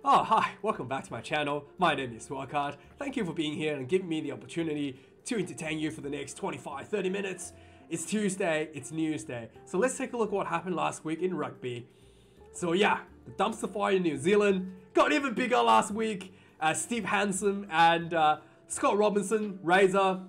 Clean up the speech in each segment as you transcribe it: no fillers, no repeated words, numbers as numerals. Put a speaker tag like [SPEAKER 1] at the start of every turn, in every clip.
[SPEAKER 1] Oh, hi, welcome back to my channel. My name is Bokke. Thank you for being here and giving me the opportunity to entertain you for the next 25-30 minutes. It's Tuesday, it's News Day. So let's take a look at what happened last week in rugby. So yeah, the dumpster fire in New Zealand got even bigger last week. Steve Hansen and Scott Robinson, Razor,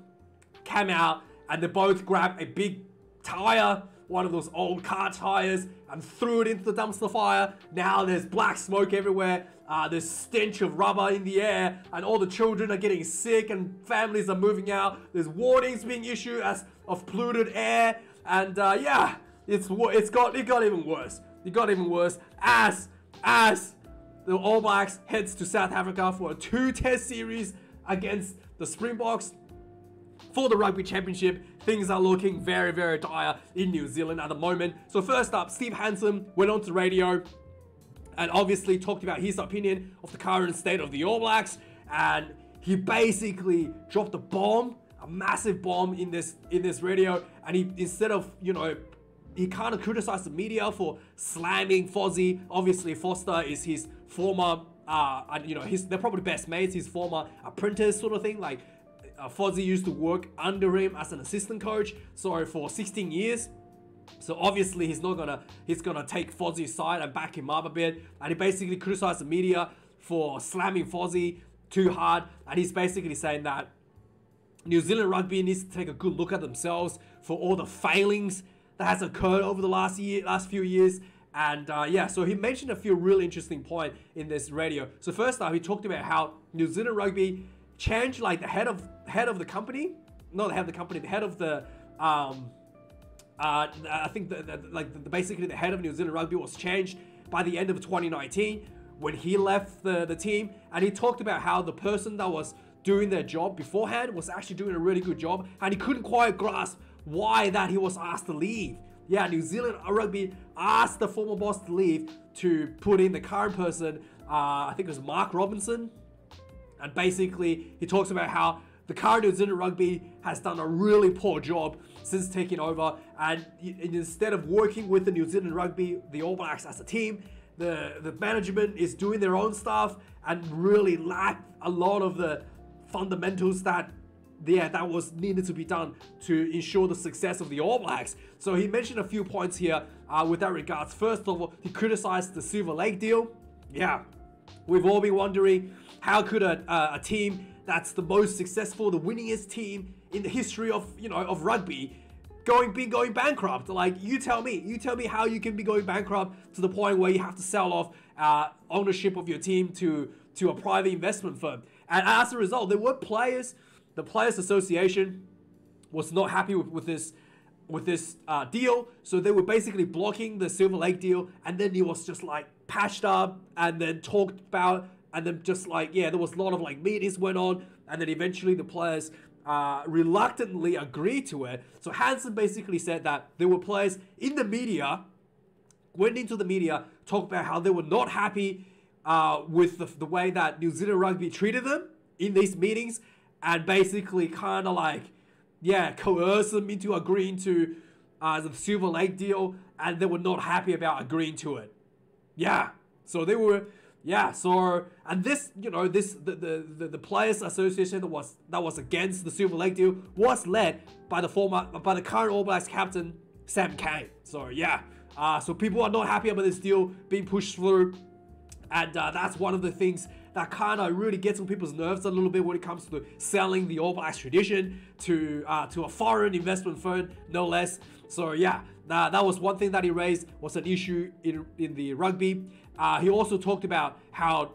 [SPEAKER 1] came out and they both grabbed a big tire, one of those old car tires, and threw it into the dumpster fire. Now there's black smoke everywhere, there's stench of rubber in the air, and all the children are getting sick and families are moving out. There's warnings being issued of polluted air, and yeah, it got even worse. It got even worse as the All Blacks heads to South Africa for a 2-test series against the Springboks for the Rugby Championship. Things are looking very, very dire in New Zealand at the moment. So first up, Steve Hansen went on to radio and obviously talked about his opinion of the current state of the All Blacks, and he basically dropped a bomb, a massive bomb in this radio, and he, instead of, you know, he kind of criticized the media for slamming Fozzie. Obviously, Foster is his former, and you know, they're probably best mates, his former apprentice sort of thing. Like, Fozzie used to work under him as an assistant coach, so for 16 years. So obviously he's gonna take Fozzie's side and back him up a bit. And he basically criticized the media for slamming Fozzie too hard. And he's basically saying that New Zealand rugby needs to take a good look at themselves for all the failings that has occurred over the last few years. And yeah, so he mentioned a few really interesting points in this radio. So first up, he talked about how New Zealand rugby changed, like the head of the company, not the head of the company, the head of the I think basically the head of New Zealand rugby was changed by the end of 2019 when he left the team. And he talked about how the person that was doing their job beforehand was actually doing a really good job, and he couldn't quite grasp why that he was asked to leave. Yeah, New Zealand rugby asked the former boss to leave to put in the current person, I think it was Mark Robinson. And basically, he talks about how the current New Zealand rugby has done a really poor job since taking over. And instead of working with the New Zealand rugby, the All Blacks as a team, the management is doing their own stuff and really lacked a lot of the fundamentals that was needed to be done to ensure the success of the All Blacks. So he mentioned a few points here with that regards. First of all, he criticized the Silver Lake deal. Yeah, we've all been wondering, how could a team that's the most successful, the winningest team in the history of, you know, of rugby, be going bankrupt? Like, you tell me how you can be going bankrupt to the point where you have to sell off ownership of your team to a private investment firm. And as a result, there were players. The Players Association was not happy with this deal, so they were basically blocking the Silver Lake deal. And then it was just like patched up and then talked about. And then just like, yeah, there was a lot of like meetings went on, and then eventually the players reluctantly agreed to it. So Hansen basically said that there were players in the media, went into the media, talked about how they were not happy with the way that New Zealand rugby treated them in these meetings, and basically kind of like, yeah, coerced them into agreeing to the Silver Lake deal, and they were not happy about agreeing to it. Yeah, so they were... Yeah, so, and this, you know, the Players Association that was against the Silver Lake deal was led by the current All Blacks captain, Sam Cane. So yeah, so people are not happy about this deal being pushed through, and that's one of the things that kind of really gets on people's nerves a little bit when it comes to selling the All Blacks tradition to a foreign investment firm, no less. So yeah, that was one thing that he raised, was an issue in the rugby. He also talked about how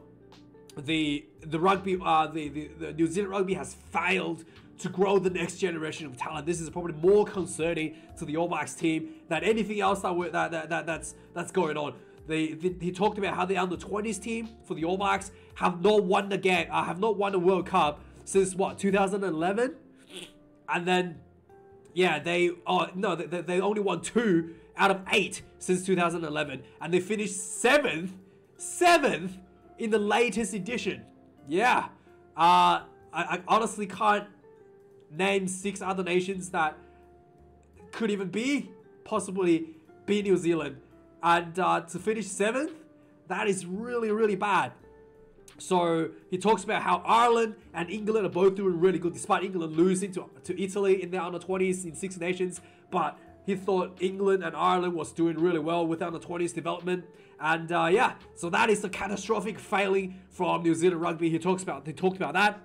[SPEAKER 1] the rugby, the New Zealand rugby has failed to grow the next generation of talent. This is probably more concerning to the All Blacks team than anything else that's going on. He talked about how the under-20s team for the All Blacks have not won the game, have not won the World Cup since what, 2011, and then yeah, they only won 2 out of 8 since 2011, and they finished seventh in the latest edition. Yeah, I honestly can't name 6 other nations that could even possibly be New Zealand, and to finish 7th, that is really, really bad. So he talks about how Ireland and England are both doing really good, despite England losing to Italy in their under-20s in Six Nations. But he thought England and Ireland was doing really well with under-20s development. And yeah, so that is the catastrophic failing from New Zealand Rugby. He talked about that.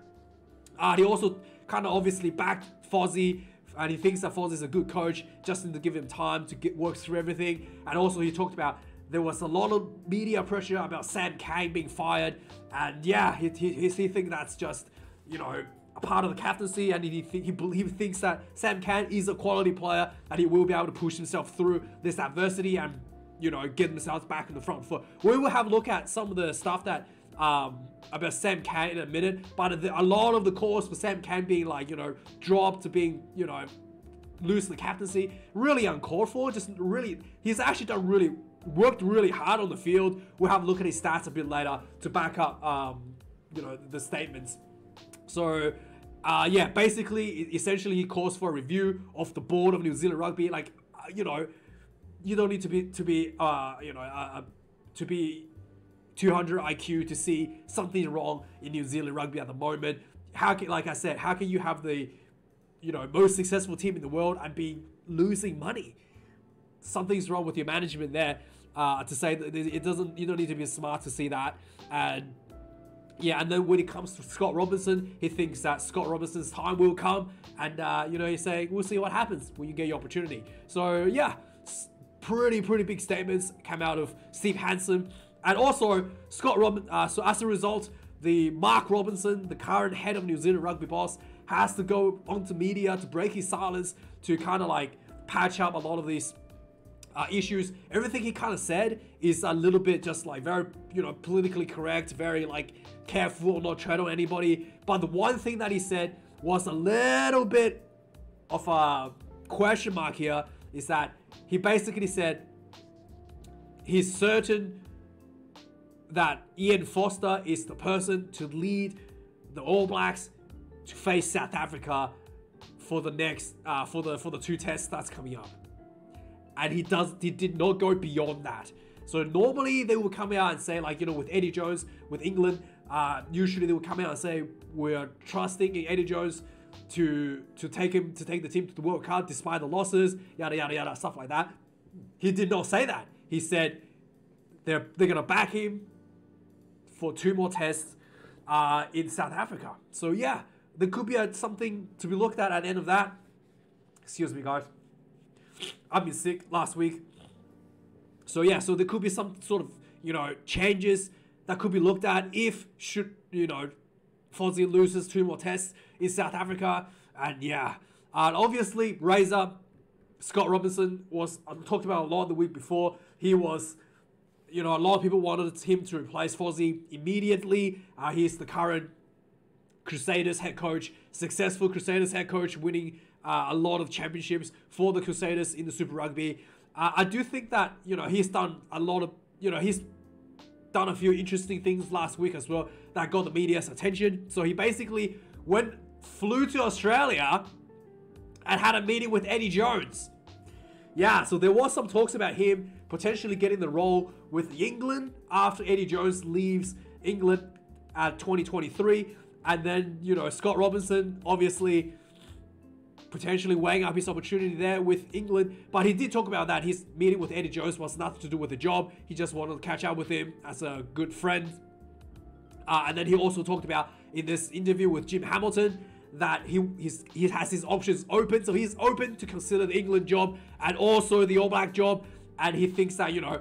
[SPEAKER 1] He also kind of obviously backed Fozzie, and he thinks that Fozzie is a good coach, just need to give him time to work through everything. And also he talked about there was a lot of media pressure about Sam Cane being fired, and yeah, he thinks that's just, you know, a part of the captaincy, and he thinks that Sam Cane is a quality player and he will be able to push himself through this adversity and, you know, get themselves back in the front foot. We will have a look at some of the stuff that about Sam Cane in a minute, but a lot of the calls for Sam Cane being, like, you know, dropped to being, you know, lose the captaincy, really uncalled for. Just really, he's actually worked really hard on the field. We'll have a look at his stats a bit later to back up, you know, the statements. So, yeah, basically, essentially, he calls for a review of the board of New Zealand Rugby. Like, you know, you don't need to be 200 IQ to see something wrong in New Zealand Rugby at the moment. Like I said, how can you have the, you know, most successful team in the world and be losing money? Something's wrong with your management there. To say that it doesn't, you don't need to be smart to see that. And yeah, and then when it comes to Scott Robinson, he thinks that Scott Robinson's time will come, and you know, he's saying we'll see what happens when you get your opportunity. So yeah, pretty big statements come out of Steve Hansen. And also, so as a result, the Mark Robinson, the current head of New Zealand Rugby boss, has to go onto media to break his silence, to kind of like patch up a lot of these issues. Everything he kind of said is a little bit just like very, you know, politically correct, very like careful, not tread on anybody. But the one thing that he said was a little bit of a question mark here, is that he basically said he's certain that Ian Foster is the person to lead the All Blacks to face South Africa for the next for the two tests that's coming up. And he did not go beyond that. So normally they will come out and say, like, you know, with Eddie Jones, with England, usually they will come out and say we're trusting in Eddie Jones to take the team to the World Cup despite the losses, yada yada yada, stuff like that. He did not say that. He said they're gonna back him for 2 more tests in South Africa. So yeah, there could be something to be looked at the end of that. Excuse me, guys. I've been sick last week. So yeah, so there could be some sort of, you know, changes that could be looked at if, you know, Fozzie loses 2 more tests in South Africa. And yeah, and obviously Razor, Scott Robinson was talked about a lot the week before. He was, you know, a lot of people wanted him to replace Fozzie immediately. He's the current Crusaders head coach, successful Crusaders head coach, winning a lot of championships for the Crusaders in the Super Rugby. I do think that, you know, he's done a lot of, you know, he's done a few interesting things last week as well that got the media's attention. So he basically flew to Australia and had a meeting with Eddie Jones. Yeah, so there was some talks about him potentially getting the role with England after Eddie Jones leaves England at 2023. And then, you know, Scott Robinson obviously potentially weighing up his opportunity there with England. But he did talk about that his meeting with Eddie Jones was nothing to do with the job. He just wanted to catch up with him as a good friend. And then he also talked about in this interview with Jim Hamilton that he has his options open. So he's open to consider the England job and also the All Black job. And he thinks that, you know,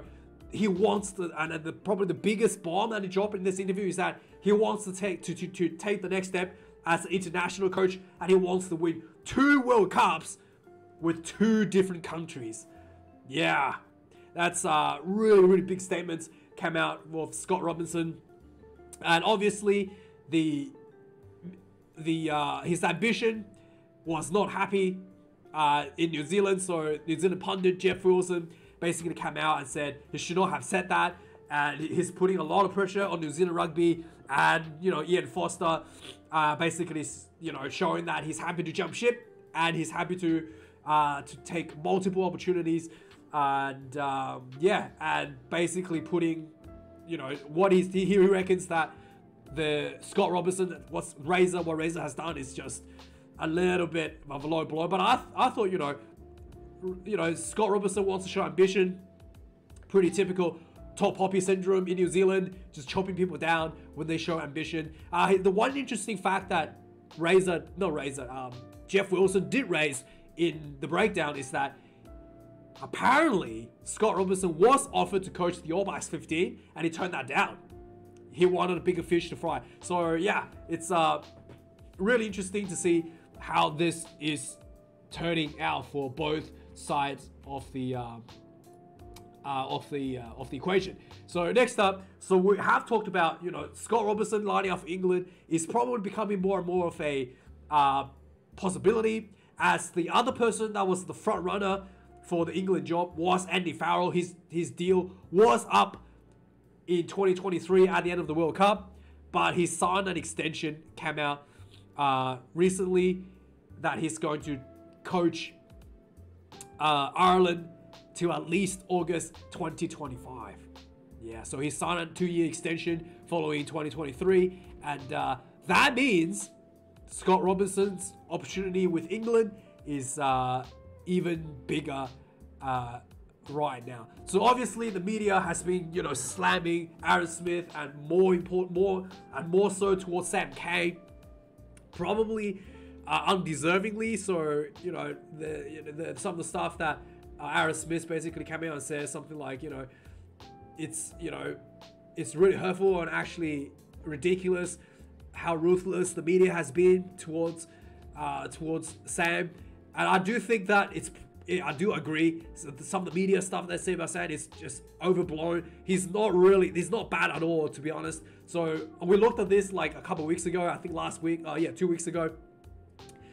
[SPEAKER 1] he wants to, and probably the biggest bomb that he dropped in this interview is that he wants to take the next step as an international coach, and he wants to win 2 World Cups with 2 different countries. Yeah, that's really big statements came out of Scott Robinson, and obviously his ambition was not happy in New Zealand. So New Zealand pundit Jeff Wilson basically came out and said he should not have said that, and he's putting a lot of pressure on New Zealand Rugby. And, you know, Ian Foster basically, you know, showing that he's happy to jump ship and he's happy to take multiple opportunities, and yeah, and basically putting, you know, what he reckons that the Scott Robertson, what Razor has done is just a little bit of a low blow. But I thought, Scott Robertson wants to show ambition. Pretty typical top poppy syndrome in New Zealand, just chopping people down when they show ambition. The one interesting fact that Jeff Wilson did raise in the breakdown is that apparently Scott Robertson was offered to coach the All Blacks 15 and he turned that down. He wanted a bigger fish to fry. So yeah, it's really interesting to see how this is turning out for both sides of the equation. So next up, so we have talked about, Scott Robertson lining up for England is probably becoming more and more of a possibility, as the other person that was the front runner for the England job was Andy Farrell. His deal was up in 2023 at the end of the World Cup, but he signed an extension, came out recently, that he's going to coach Ireland to at least August 2025. Yeah, so he signed a 2-year extension following 2023, and that means Scott Robertson's opportunity with England is even bigger right now. So obviously the media has been, slamming Aaron Smith, and more so towards Sam Cane, probably undeservingly. So some of the stuff that Aaron Smith basically came out and said something like, it's really hurtful and actually ridiculous how ruthless the media has been towards Sam. And I do think that I do agree. Some of the media stuff they say about Sam is just overblown. He's not bad at all, to be honest. So we looked at this like a couple of weeks ago, I think last week, 2 weeks ago.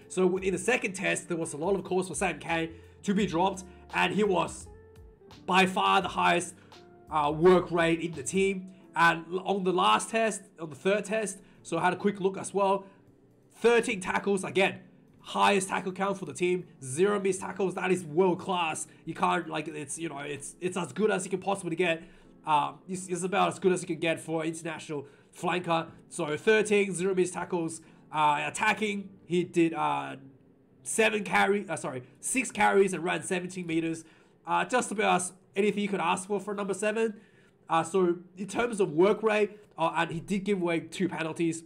[SPEAKER 1] So in the second test, there was a lot of calls for Sam Cane to be dropped, and he was by far the highest work rate in the team. And on the last test, on the third test, so I had a quick look as well. 13 tackles, again, highest tackle count for the team. 0 missed tackles. That is world class. You can't, it's as good as you can possibly get. It's about as good as you can get for international flanker. So 13, 0 missed tackles. Attacking, he did 6 carries and ran 17 meters. Just about anything you could ask for number 7. So in terms of work rate, and he did give away 2 penalties.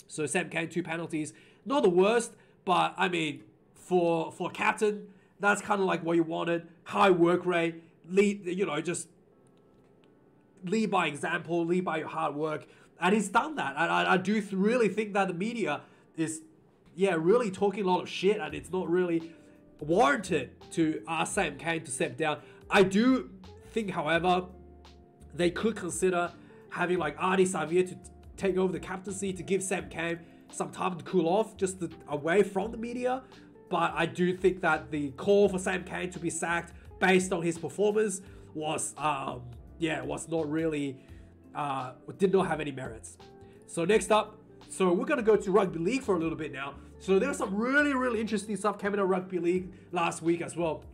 [SPEAKER 1] So Sam Cane, 2 penalties. Not the worst, but I mean, for captain, that's kind of like what you wanted. High work rate, just lead by example, lead by your hard work. And he's done that. And I do really think that the media is, really talking a lot of shit, and it's not really warranted to ask Sam Cane to step down. I do think, however, they could consider having like Ardie Savea to take over the captaincy to give Sam Cane some time to cool off, just away from the media. But I do think that the call for Sam Cane to be sacked based on his performance was not really, did not have any merits. So next up, so we're going to go to Rugby League for a little bit now. So there's some really, really interesting stuff coming out of Rugby League last week as well.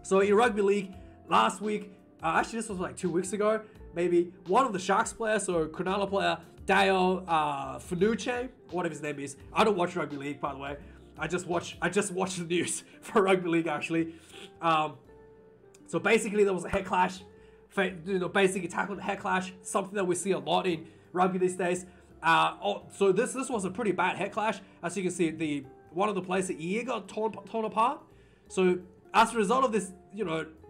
[SPEAKER 1] So in Rugby League last week, actually this was like 2 weeks ago, maybe, one of the Sharks players, so Cronulla player, Dale Finucane, whatever his name is. I don't watch Rugby League, by the way. I just watch the news for Rugby League, actually. So basically there was a head clash, basically tackled head clash, something that we see a lot in rugby these days. So this was a pretty bad head clash. As you can see, one of the players' ear got torn apart. So as a result of this,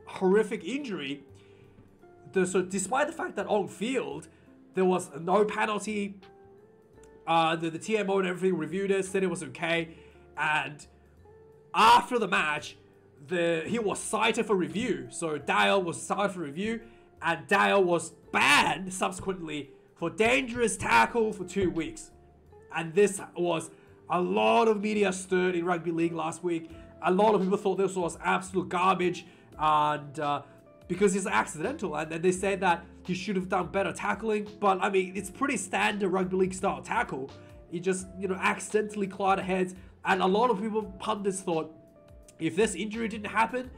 [SPEAKER 1] horrific injury, so despite the fact that on field there was no penalty, the TMO and everything reviewed it, said it was okay, and after the match, he was cited for review. So Dale was cited for review, and Dale was banned subsequently for dangerous tackle for 2 weeks. And this was a lot of media stirred in Rugby League last week. A lot of people thought this was absolute garbage, and because it's accidental, and then they said that he should have done better tackling. But I mean, it's pretty standard Rugby League style tackle. He just, accidentally collided heads, and a lot of people, pundits, thought if this injury didn't happen,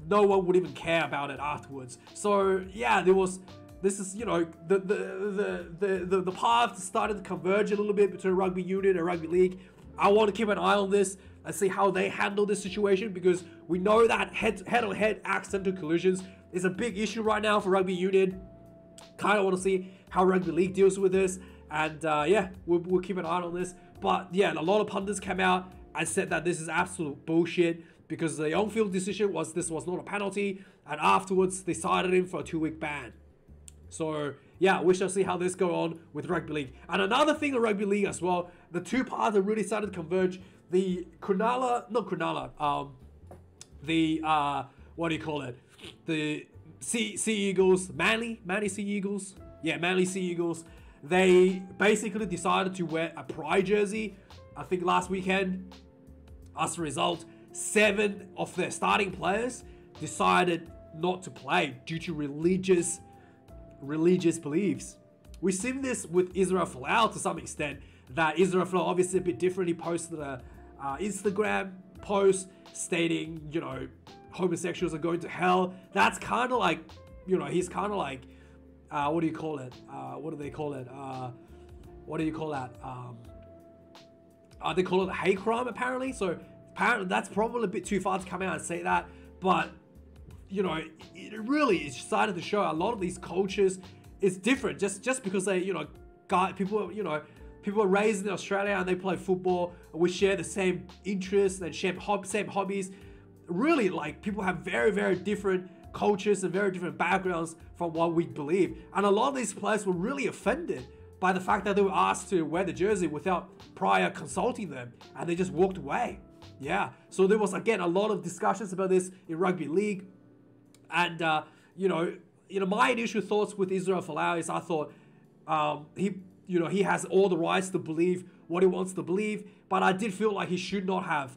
[SPEAKER 1] no one would even care about it afterwards. So yeah, there was this is, you know, the path started to converge a little bit between Rugby Union and Rugby League. I want to keep an eye on this and see how they handle this situation, because we know that head-on-head accidental collisions is a big issue right now for Rugby Union. Kind of want to see how Rugby League deals with this, and yeah, we'll keep an eye on this. But yeah, a lot of pundits came out and said that this is absolute bullshit, because the on-field decision was this was not a penalty, and afterwards they cited him for a 2-week ban. So yeah, we shall see how this go on with Rugby League. And another thing in Rugby League as well, the two paths have really started to converge. The what do you call it? The Sea Eagles, Manly Sea Eagles. Yeah, Manly Sea Eagles. They basically decided to wear a pride jersey, I think last weekend. As a result, 7 of their starting players decided not to play due to religious beliefs. We've seen this with Israel Folau to some extent, that Israel Folau obviously a bit different. He posted a Instagram post stating, you know, homosexuals are going to hell. That's kind of like, you know, he's kind of like, what do you call it? What do they call it? What do you call that? They call it a hate crime apparently. So apparently that's probably a bit too far to come out and say that, but you know, it really is starting to show a lot of these cultures is different. Just because they, you know, people are raised in Australia and they play football, and we share the same interests and same hobbies. Really, like, people have very, very different cultures and very different backgrounds from what we believe. And a lot of these players were really offended by the fact that they were asked to wear the jersey without prior consulting them, and they just walked away. Yeah, so there was again a lot of discussions about this in Rugby League, and you know, my initial thoughts with Israel Folau is I thought he has all the rights to believe what he wants to believe, but I did feel like he should not have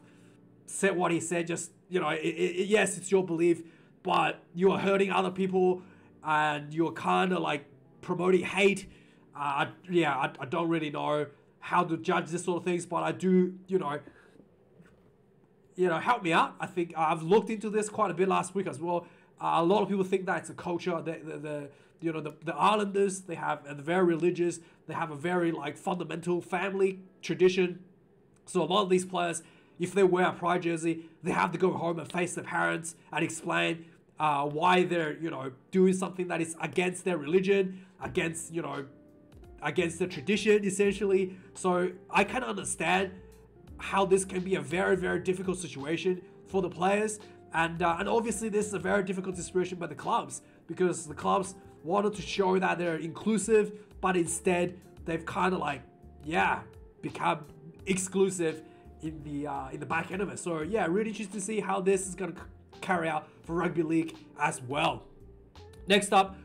[SPEAKER 1] said what he said. Just, you know, yes, it's your belief, but you are hurting other people, and you're kind of like promoting hate. I don't really know how to judge this sort of things, but I do, you know, help me out. I think I've looked into this quite a bit last week as well. A lot of people think that it's a culture. The Islanders, they have, and they're very religious. They have a very like fundamental family tradition. So a lot of these players, if they wear a pride jersey, they have to go home and face their parents and explain why they're, you know, doing something that is against their religion, against their tradition, essentially. So I can understand how this can be a very, very difficult situation for the players. And obviously this is a very difficult situation by the clubs, because the clubs wanted to show that they're inclusive, but instead they've kind of like, become exclusive in the back end of it. So yeah, really interested to see how this is going to carry out for Rugby League as well. Next up,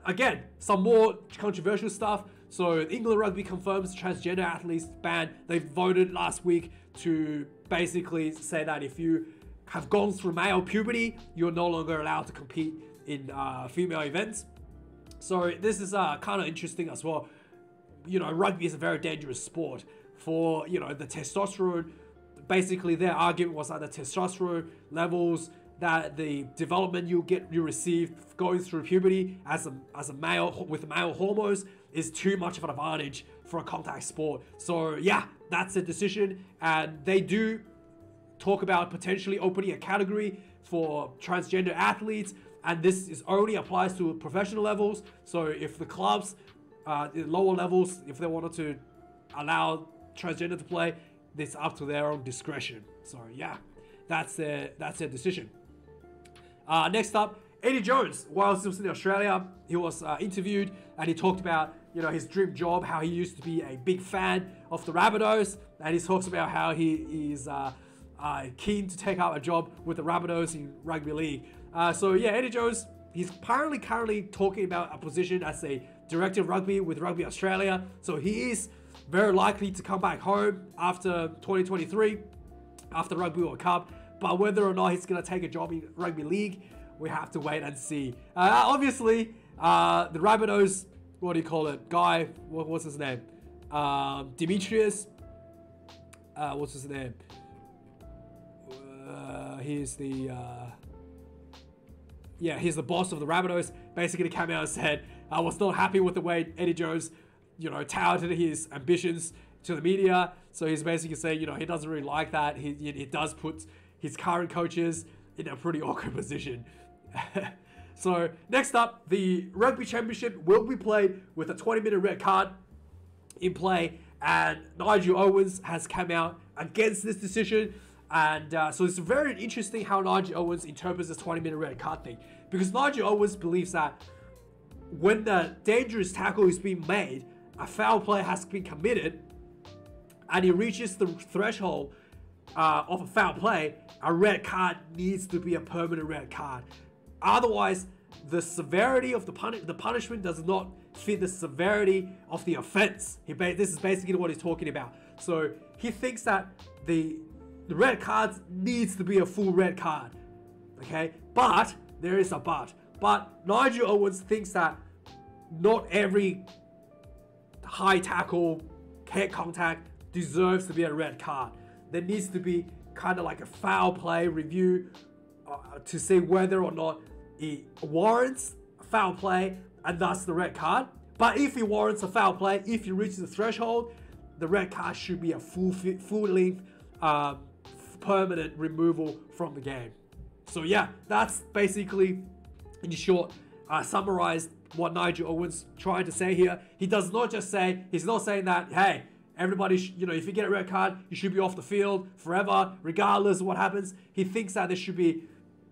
[SPEAKER 1] again, some more controversial stuff. So England Rugby confirms transgender athletes ban. They voted last week to basically say that if you have gone through male puberty, you're no longer allowed to compete in female events. So this is kind of interesting as well. You know, rugby is a very dangerous sport for, you know, the testosterone. Basically, their argument was that the testosterone levels, that the development you receive going through puberty as a male with male hormones is too much of an advantage for a contact sport. So yeah, that's a decision, and they do talk about potentially opening a category for transgender athletes, and this is only applies to professional levels. So if the clubs, lower levels, if they wanted to allow transgender to play, it's up to their own discretion. So yeah, that's their decision. Next up, Eddie Jones. While he was in Australia, he was interviewed, and he talked about, you know, his dream job, how he used to be a big fan of the Rabbitohs, and he talks about how he is keen to take up a job with the Rabbitohs in Rugby League. So yeah, Eddie Jones, he's apparently currently talking about a position as a director of rugby with Rugby Australia. So he is very likely to come back home after 2023, after Rugby World Cup. But whether or not he's going to take a job in Rugby League, we have to wait and see. Obviously, the Rabbitohs, what do you call it? Guy, what's his name? Demetrius. What's his name? He's the boss of the Rabbitohs. Basically came out and said was not happy with the way Eddie Jones, touted his ambitions to the media. So he's basically saying, he doesn't really like that. He does put his current coaches in a pretty awkward position. So next up, the Rugby Championship will be played with a 20-minute red card in play, and Nigel Owens has come out against this decision. And so it's very interesting how Nigel Owens interprets this 20-minute red card thing, because Nigel Owens believes that when the dangerous tackle is being made, a foul play has been committed, and he reaches the threshold of a foul play, a red card needs to be a permanent red card. Otherwise, the severity of the punishment does not fit the severity of the offense. This is basically what he's talking about. So he thinks that the red cards needs to be a full red card. Okay, but there is a but. But Nigel Owens thinks that not every high tackle, head contact deserves to be a red card. There needs to be kind of like a foul play review to see whether or not it warrants a foul play and thus the red card. But if it warrants a foul play, if it reaches the threshold, the red card should be a full-length permanent removal from the game. So yeah, that's basically, in short, summarized what Nigel Owens trying to say here. He does not just say, he's not saying that, hey, everybody, if you get a red card, you should be off the field forever, regardless of what happens. He thinks that there should be,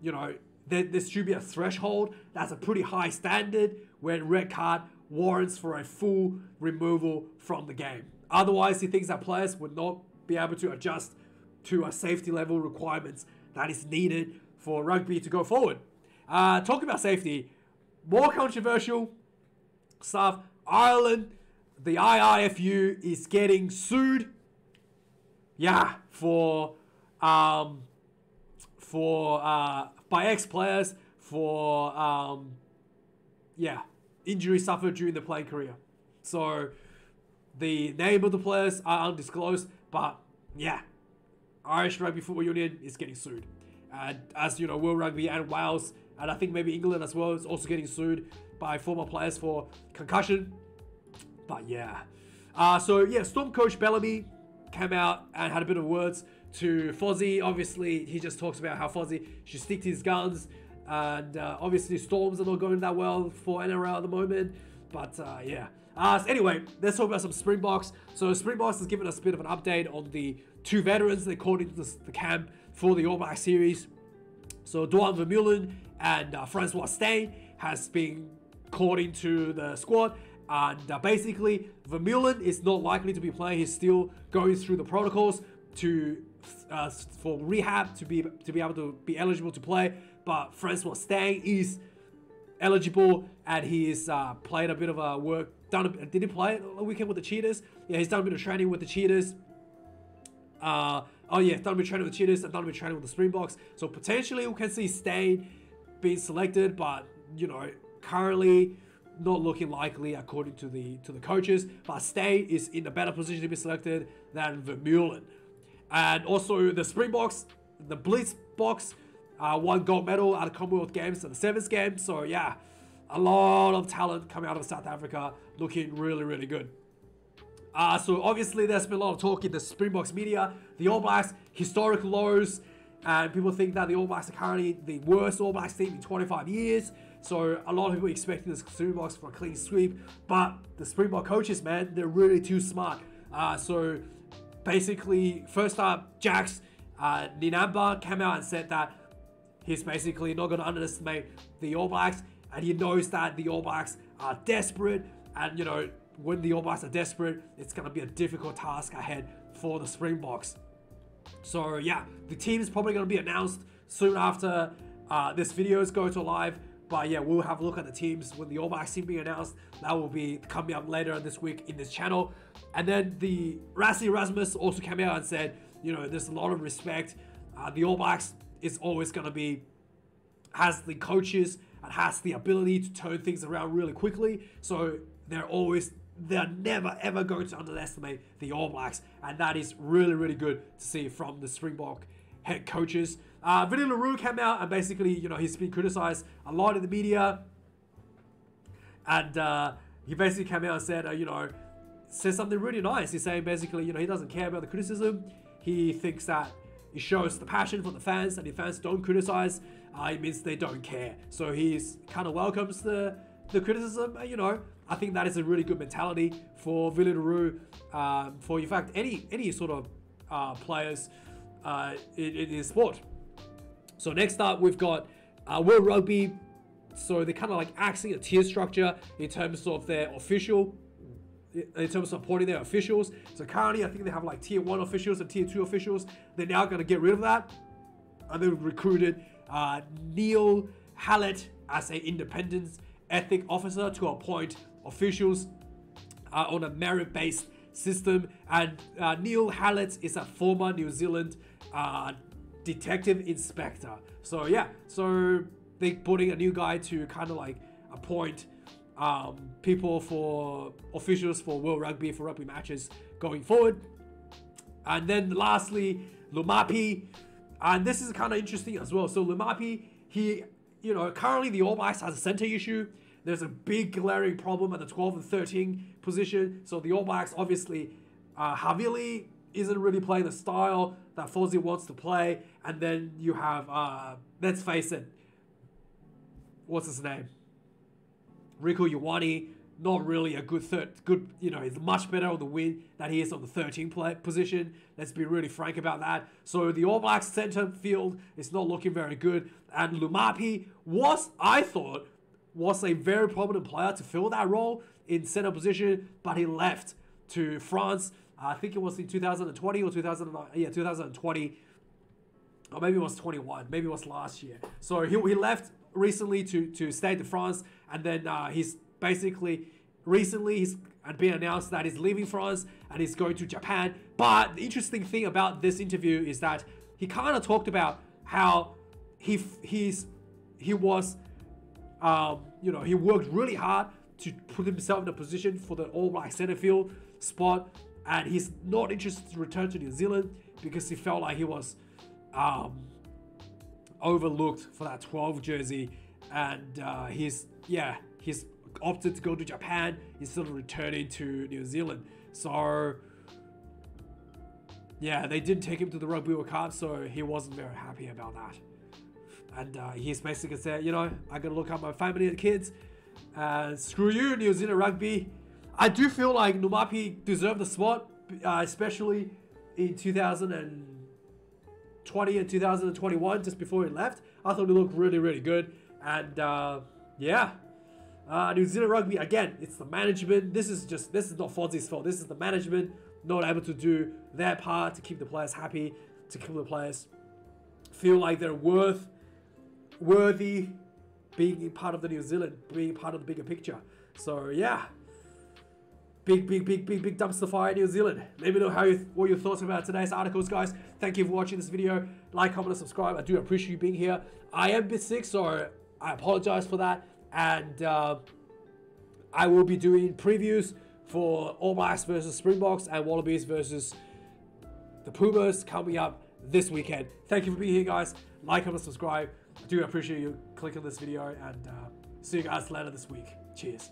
[SPEAKER 1] there should be a threshold. That's a pretty high standard when red card warrants for a full removal from the game. Otherwise, he thinks that players would not be able to adjust to a safety level requirements that is needed for rugby to go forward. Talking about safety, more controversial stuff. Ireland, the IIFU is getting sued. Yeah, by ex-players for injuries suffered during the playing career. So the name of the players are undisclosed, but yeah, Irish Rugby Football Union is getting sued. As you know, World Rugby and Wales, and I think maybe England as well, is also getting sued by former players for concussion. But yeah. Storm coach Bellamy came out and had a bit of words to Fozzie. Obviously, he just talks about how Fozzie should stick to his guns. And obviously, Storms are not going that well for NRL at the moment. But so anyway, let's talk about some Springboks. So Springboks has given us a bit of an update on the two veterans they called into the camp for the All Black series. So Duan Vermeulen and Francois Steyn has been called into the squad. And basically, Vermeulen is not likely to be playing. He's still going through the protocols for rehab to be able to be eligible to play. But Francois Steyn is eligible, and he's played a bit of work. Did he play a weekend with the Cheetahs? Yeah, he's done a bit of training with the Cheetahs. Done a bit of training with the Cheetahs and done a bit of training with the Springboks. So potentially we can see Steyn being selected, but currently not looking likely according to the coaches. But Steyn is in a better position to be selected than Vermeulen. And also the Springboks, the Blitzboks, won gold medal at the Commonwealth Games at the Sevens game. So yeah, a lot of talent coming out of South Africa, looking really, really good. So obviously there's been a lot of talk in the Springboks media. The All Blacks, historic lows, and people think that the All Blacks are currently the worst All Blacks team in 25 years. So a lot of people are expecting the Springboks for a clean sweep, but the Springbok coaches, man, they're really too smart. So basically, first up, Jax Ninamba came out and said that he's basically not going to underestimate the All Blacks, and he knows that the All Blacks are desperate, and when the All Blacks are desperate, it's going to be a difficult task ahead for the Springboks. So yeah, the team is probably going to be announced soon after this video is going to live. But yeah, we'll have a look at the teams when the All Blacks team being announced. That will be coming up later this week in this channel. And then the Rassie Erasmus also came out and said, there's a lot of respect. The All Blacks is always going to be, has the coaches and has the ability to turn things around really quickly. So they're never ever going to underestimate the All Blacks. And that is really, really good to see from the Springbok head coaches. Vinny LaRue came out and basically, he's been criticized a lot in the media. And he basically came out and said, said something really nice. He's saying basically, he doesn't care about the criticism. He thinks that it shows the passion for the fans, and if fans don't criticize, it means they don't care. So he's kind of welcomes the criticism. I think that is a really good mentality for Villaroo, for in fact any sort of players in the sport. So next up, we've got World Rugby. So they're kind of like axing a tier structure in terms of their official, in terms of appointing their officials. So currently, I think they have like tier 1 officials and tier 2 officials. They're now going to get rid of that. And they've recruited Neil Hallett as an independence ethic officer to appoint officials on a merit-based system. And Neil Hallett is a former New Zealand detective inspector. So yeah, so they're putting a new guy to kind of like appoint people for officials for World Rugby, for rugby matches going forward. And then lastly, Lumapi, and this is kind of interesting as well. So Lumapi, he, currently the All Blacks has a centre issue. There's a big glaring problem at the 12 and 13 position. So the All Blacks, obviously, Havili isn't really playing the style that Fozzie wants to play. And then you have, let's face it, what's his name? Riku Ioane, not really a good he's much better on the wing than he is on the 13 position. Let's be really frank about that. So the All Blacks centre field is not looking very good. And Lumapi I thought, was a very prominent player to fill that role in centre position, but he left to France. I think it was in 2020 or 2020, or maybe it was 21, maybe it was last year. So he left recently to stay to France, and then he's basically recently he's been announced that he's leaving France and he's going to Japan. But the interesting thing about this interview is that he kind of talked about how he was he worked really hard to put himself in a position for the All Black centre field spot, and he's not interested to return to New Zealand because he felt like he was overlooked for that 12 jersey, and he's opted to go to Japan instead of returning to New Zealand. So yeah, they didn't take him to the Rugby World Cup, so he wasn't very happy about that. And he's basically said, I gotta look at my family and kids. Screw you, New Zealand Rugby. I do feel like Lumapi deserved the spot, especially in 2020 and 2021, just before he left. I thought he looked really, really good. And New Zealand Rugby, again, it's the management. This is not Fozzie's fault. This is the management not able to do their part to keep the players happy, to keep the players feel like they're worthy being part of the New Zealand, being part of the bigger picture. So yeah, big dumpster fire in New Zealand. Let me know what your thoughts about today's articles, guys. Thank you for watching this video. Like, comment, and subscribe. I do appreciate you being here. I am a bit sick, so I apologize for that. And I will be doing previews for All Blacks versus Springboks and Wallabies versus the Pumas coming up this weekend. Thank you for being here, guys. Like, comment, subscribe. I do appreciate you clicking this video, and see you guys later this week. Cheers.